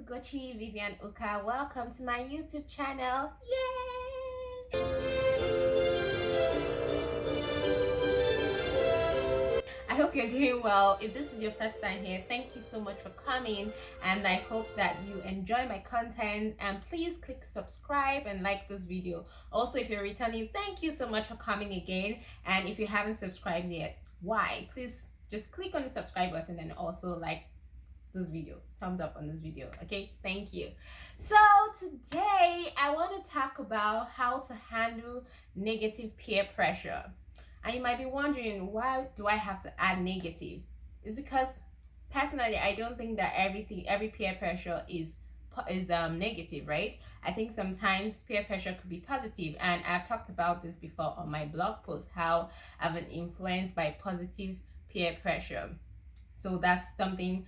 Ugochi Vivian Uka. Welcome to my YouTube channel. Yay! I hope you're doing well. If this is your first time here, thank you so much for coming, and I hope that you enjoy my content, and please click subscribe and like this video. Also, if you're returning, thank you so much for coming again, and if you haven't subscribed yet, why? Please just click on the subscribe button and also like this video, thumbs up on this video. Okay, thank you. So today I want to talk about how to handle negative peer pressure. And you might be wondering, why do I have to add negative? It's because personally I don't think that every peer pressure is negative, right? I think sometimes peer pressure could be positive, and I've talked about this before on my blog post, how I've been influenced by positive peer pressure. So that's something,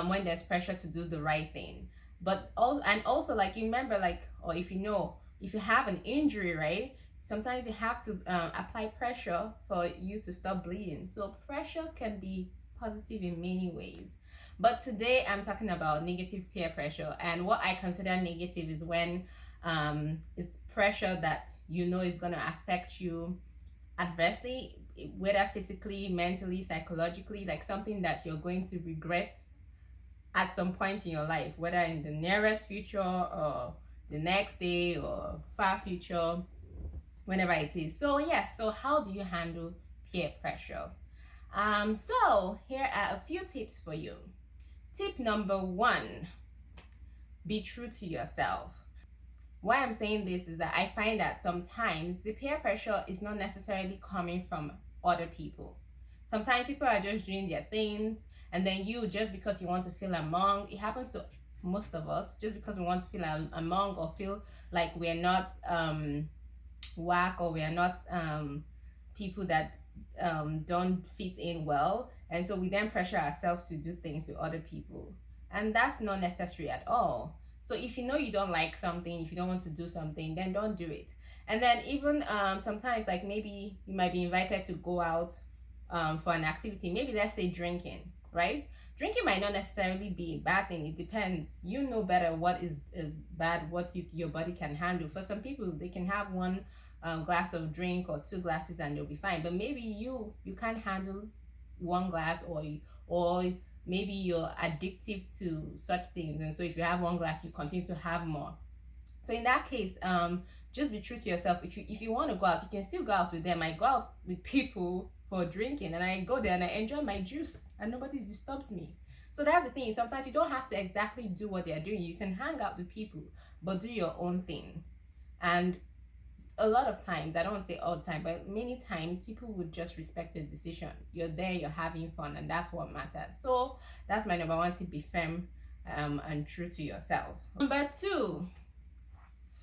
when there's pressure to do the right thing. But also, like, you remember, like, or if you know, if you have an injury, right, sometimes you have to apply pressure for you to stop bleeding. So pressure can be positive in many ways. But today I'm talking about negative peer pressure, and what I consider negative is when it's pressure that you know is going to affect you adversely, whether physically, mentally, psychologically, like something that you're going to regret at some point in your life, whether in the nearest future or the next day or far future, whenever it is. So yes, so how do you handle peer pressure? So here are a few tips for you. Tip number 1, be true to yourself. Why I'm saying this is that I find that sometimes the peer pressure is not necessarily coming from other people. Sometimes people are just doing their things, and then you, just because you want to feel among, it happens to most of us, just because we want to feel among or feel like we're not whack, or we're not people that don't fit in well, and so we then pressure ourselves to do things with other people, and that's not necessary at all. So if you know you don't like something, if you don't want to do something, then don't do it. And then even sometimes, like, maybe you might be invited to go out for an activity, maybe let's say drinking, right? Drinking might not necessarily be a bad thing. It depends. You know better what is bad, what your body can handle. For some people, they can have one glass of drink or 2 glasses and they'll be fine. But maybe you can't handle 1 glass, or maybe you're addictive to such things, and so if you have 1 glass, you continue to have more. So in that case, just be true to yourself. If you want to go out, you can still go out with them. I go out with people for drinking, and I go there and I enjoy my juice and nobody disturbs me. So that's the thing. Sometimes you don't have to exactly do what they're doing. You can hang out with people, but do your own thing. And a lot of times, I don't want to say all the time, but many times people would just respect your decision. You're there, you're having fun, and that's what matters. So that's my number 1 tip: be firm and true to yourself. Number 2,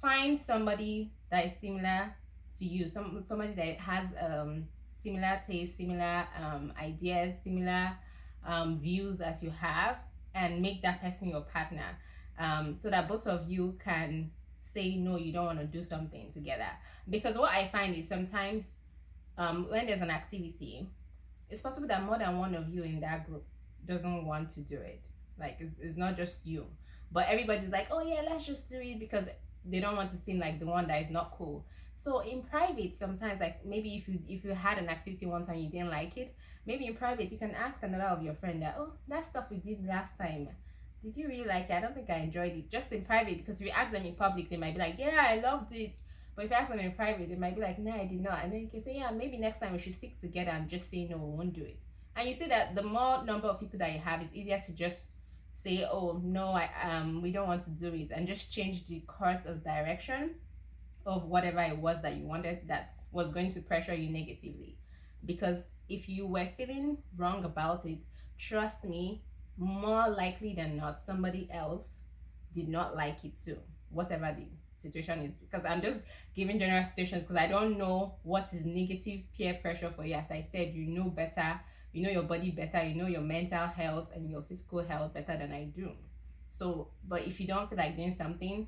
find somebody that is similar to you, somebody that has similar tastes, similar ideas, similar views as you have, and make that person your partner, so that both of you can say no, you don't want to do something together. Because what I find is sometimes when there's an activity, it's possible that more than one of you in that group doesn't want to do it. Like, it's not just you, but everybody's like, oh yeah, let's just do it, because they don't want to seem like the one that is not cool. So in private, sometimes, like, maybe if you had an activity one time, you didn't like it, maybe in private you can ask another of your friend that, oh, that stuff we did last time, did you really like it? I don't think I enjoyed it. Just in private, because if you ask them in public, they might be like, yeah, I loved it. But if you ask them in private, they might be like, no, I did not. And then you can say, yeah, maybe next time we should stick together and just say no, we won't do it. And you see that the more number of people that you have, it's easier to just say, oh no, we don't want to do it, and just change the course of direction of whatever it was that you wanted that was going to pressure you negatively. Because if you were feeling wrong about it, trust me, more likely than not, somebody else did not like it too, whatever the situation is. Because I'm just giving general situations, because I don't know what is negative peer pressure for you. As I said, you know better, you know your body better, you know your mental health and your physical health better than I do. So, but if you don't feel like doing something,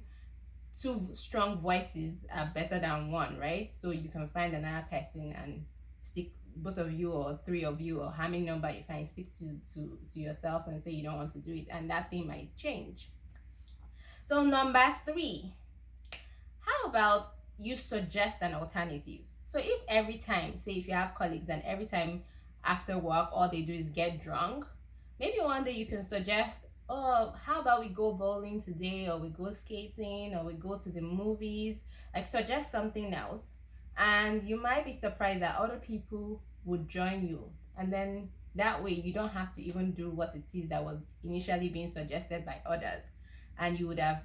2 strong voices are better than 1, right? So you can find another person and stick, both of you or 3 of you, or how many number you find, stick to yourself and say you don't want to do it, and that thing might change. So number 3, how about you suggest an alternative? So if every time, say if you have colleagues and every time after work all they do is get drunk, maybe one day you can suggest, oh, how about we go bowling today, or we go skating, or we go to the movies. Like, suggest something else, and you might be surprised that other people would join you. And then that way you don't have to even do what it is that was initially being suggested by others, and you would have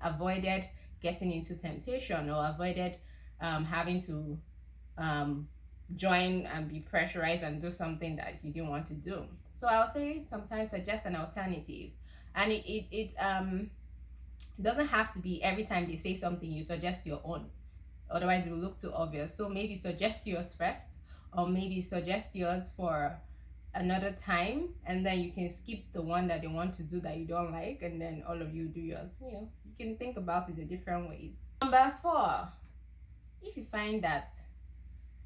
avoided getting into temptation, or avoided having to join and be pressurized and do something that you didn't want to do. So I'll say sometimes suggest an alternative, and it doesn't have to be every time they say something you suggest your own. Otherwise it will look too obvious. So maybe suggest yours first, or maybe suggest yours for another time, and then you can skip the one that they want to do that you don't like, and then all of you do yours. You can think about it in different ways. Number 4, if you find that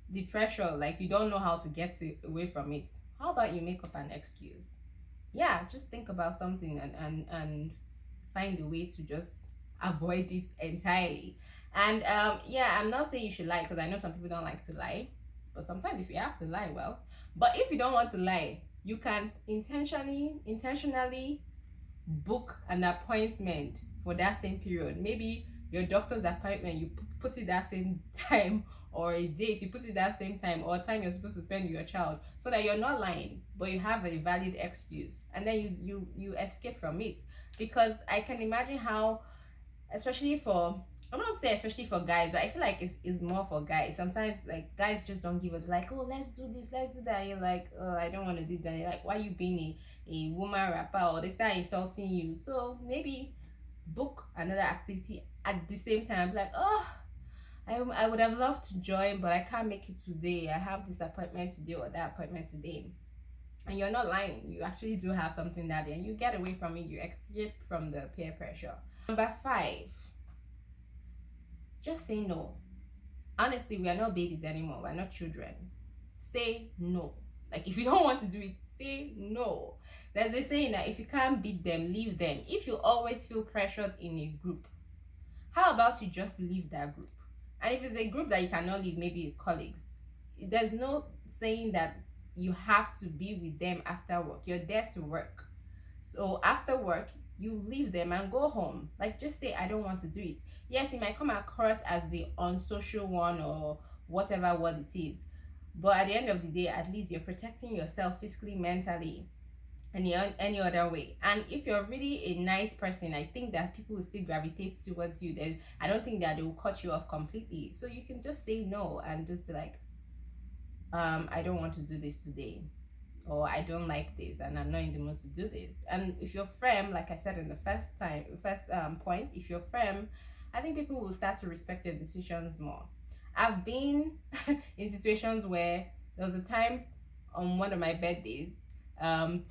the pressure, like, you don't know how to get away from it, how about you make up an excuse? Yeah, just think about something and find a way to just avoid it entirely. And yeah, I'm not saying you should lie, because I know some people don't like to lie, but sometimes if you have to lie, well. But if you don't want to lie, you can intentionally book an appointment for that same period. Maybe your doctor's appointment, you put it that same time, or a date, you put it that same time, or time you're supposed to spend with your child, so that you're not lying, but you have a valid excuse, and then you escape from it. Because I can imagine how, especially for, I don't say especially for guys, but I feel like it's more for guys. Sometimes, like, guys just don't give it, like, oh, let's do this, let's do that, and you're like, oh, I don't want to do that. And you're like, why you being a woman rapper? Or they start insulting you. So maybe book another activity at the same time. Like, oh, I would have loved to join, but I can't make it today. I have this appointment today or that appointment today. And you're not lying. You actually do have something that day, and you get away from it. You escape from the peer pressure. Number 5, just say no. Honestly, we are not babies anymore. We're not children. Say no. Like, if you don't want to do it, say no. There's a saying that if you can't beat them, leave them. If you always feel pressured in a group, how about you just leave that group? And if it's a group that you cannot leave, maybe colleagues, there's no saying that you have to be with them after work. You're there to work. So after work, you leave them and go home. Like, just say, I don't want to do it. Yes, it might come across as the unsocial one, or whatever word it is, but at the end of the day, at least you're protecting yourself physically, mentally, and any other way. And if you're really a nice person, I think that people will still gravitate towards you. Then I don't think that they will cut you off completely. So you can just say no and just be like, I don't want to do this today, or I don't like this and I'm not in the mood to do this. And if you're firm, like I said in the first point, if you're firm, I think people will start to respect your decisions more. I've been in situations where there was a time on one of my birthdays, some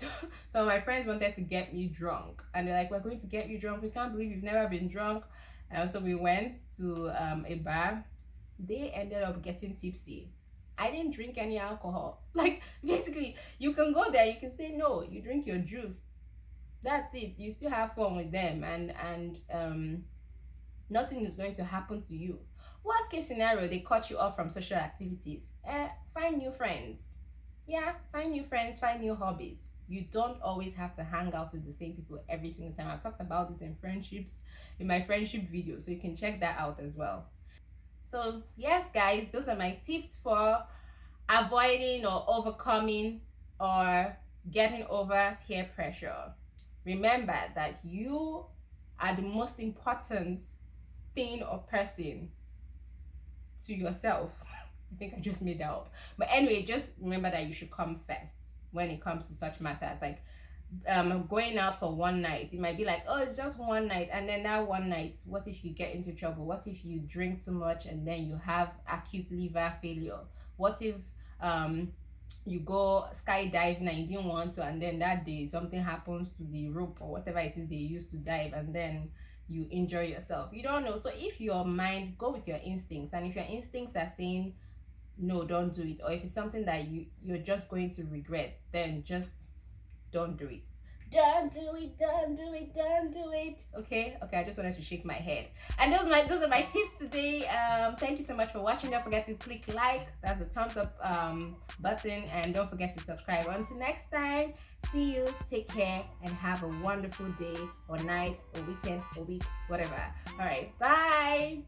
of my friends wanted to get me drunk, and they're like, we're going to get you drunk, we can't believe you've never been drunk. And so we went to a bar. They ended up getting tipsy. I didn't drink any alcohol. Like, basically, you can go there, you can say no, you drink your juice, that's it. You still have fun with them, and nothing is going to happen to you. Worst case scenario, they cut you off from social activities. Find new friends. Yeah, find new friends, find new hobbies. You don't always have to hang out with the same people every single time. I've talked about this in my friendship video, so you can check that out as well. So yes, guys, those are my tips for avoiding or overcoming or getting over peer pressure. Remember that you are the most important thing or person to yourself. I think I just made that up. But anyway, just remember that you should come first when it comes to such matters. Like, going out for one night, it might be like, oh, it's just one night, and then that one night, what if you get into trouble? What if you drink too much and then you have acute liver failure? What if you go skydiving and you didn't want to, and then that day something happens to the rope or whatever it is they use to dive, and then you injure yourself? You don't know. So if your mind, go with your instincts, and if your instincts are saying no, don't do it, or if it's something that you're just going to regret, then just don't do it. Don't do it, don't do it, don't do it. Okay, I just wanted to shake my head. And those are my tips today. Thank you so much for watching. Don't forget to click like, that's the thumbs up button, and don't forget to subscribe. Until next time, see you, take care, and have a wonderful day or night or weekend or week, whatever. All right, bye.